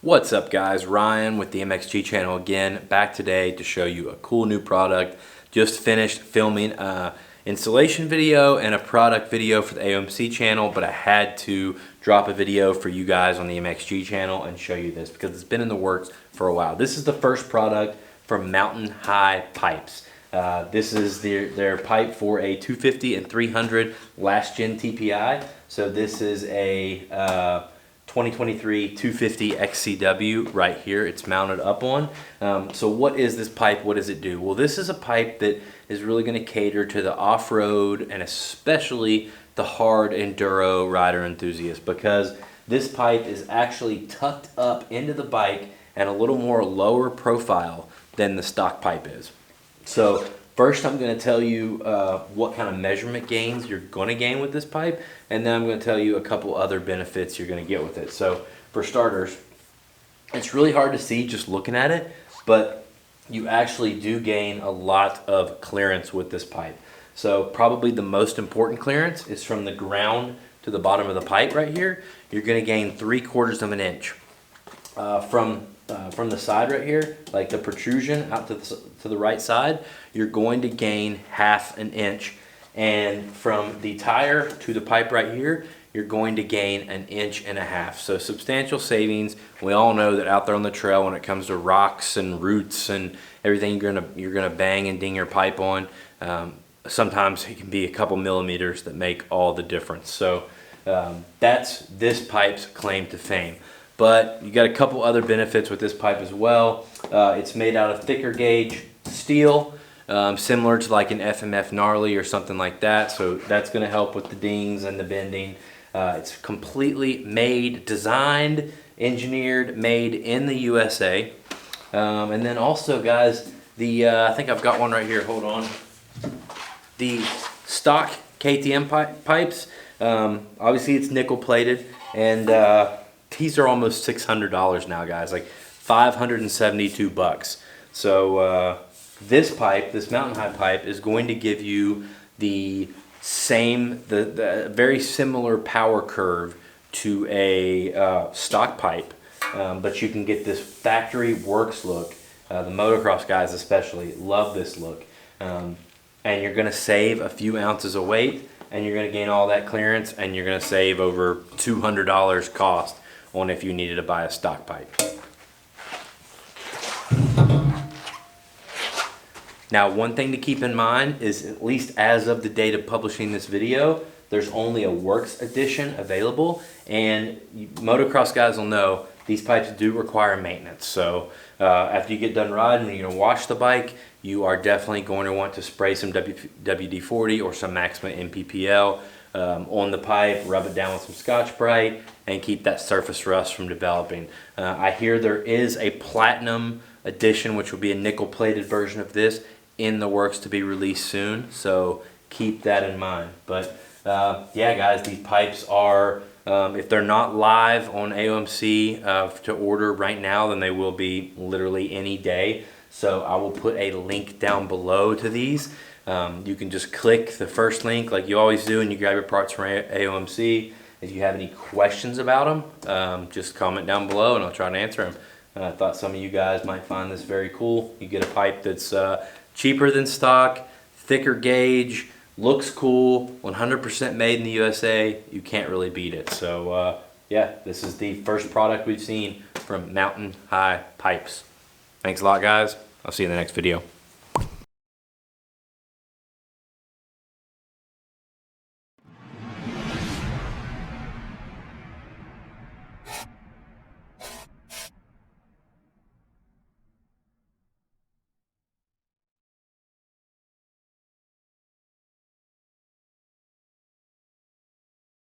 What's up guys, Ryan with the MXG channel again, back today to show you a cool new product. Just finished filming an installation video and a product video for the AOMC channel, but I had to drop a video for you guys on the MXG channel and show you this because it's been in the works for a while. This is the first product from Mountain High Pipes. This is their pipe for a 250 and 300 last gen TPI. So this is a 2023 250 XCW right here. It's mounted up on. So what is this pipe? What does it do? Well, this is a pipe that is really going to cater to the off-road and especially the hard enduro rider enthusiast, because this pipe is actually tucked up into the bike and a little more lower profile than the stock pipe is. So first I'm going to tell you what kind of measurement gains you're going to gain with this pipe, and then I'm going to tell you a couple other benefits you're going to get with it. So for starters, it's really hard to see just looking at it, but you actually do gain a lot of clearance with this pipe. So probably the most important clearance is from the ground to the bottom of the pipe right here. You're going to gain 3/4 of an inch. From the side right here, like the protrusion out to the right side, you're going to gain 1/2 an inch. And from the tire to the pipe right here, you're going to gain 1.5 inches. So substantial savings. We all know that out there on the trail, when it comes to rocks and roots and everything you're gonna bang and ding your pipe on, sometimes it can be a couple millimeters that make all the difference. So that's this pipe's claim to fame. But you got a couple other benefits with this pipe as well. It's made out of thicker gauge steel, similar to like an FMF gnarly or something like that. So that's going to help with the dings and the bending. It's completely made, designed, engineered, made in the USA. And then also, guys, I think I've got one right here. Hold on. The stock KTM pipes. Obviously, it's nickel plated, and these are almost $600 now, guys, like 572 bucks. So this pipe, this Mountain High pipe, is going to give you the very similar power curve to a stock pipe, but you can get this factory works look. The motocross guys especially love this look, and you're going to save a few ounces of weight, and you're going to gain all that clearance, and you're going to save over $200 cost on if you needed to buy a stock pipe. Now, one thing to keep in mind is, at least as of the date of publishing this video, there's only a works edition available, and motocross guys will know these pipes do require maintenance. So after you get done riding and you're going to wash the bike, you are definitely going to want to spray some WD-40 or some Maxima MPPL on the pipe, rub it down with some Scotch-Brite, and keep that surface rust from developing. I hear there is a platinum edition, which will be a nickel-plated version of this, in the works to be released soon, so keep that in mind. But yeah, guys, these pipes are, if they're not live on AOMC to order right now, then they will be literally any day. So I will put a link down below to these. You can just click the first link like you always do, and you grab your parts from AOMC. If you have any questions about them, just comment down below and I'll try to answer them. I thought some of you guys might find this very cool. You get a pipe that's cheaper than stock, thicker gauge, looks cool, 100% made in the USA. You can't really beat it. So yeah, this is the first product we've seen from Mountain High Pipes. Thanks a lot, guys. I'll see you in the next video.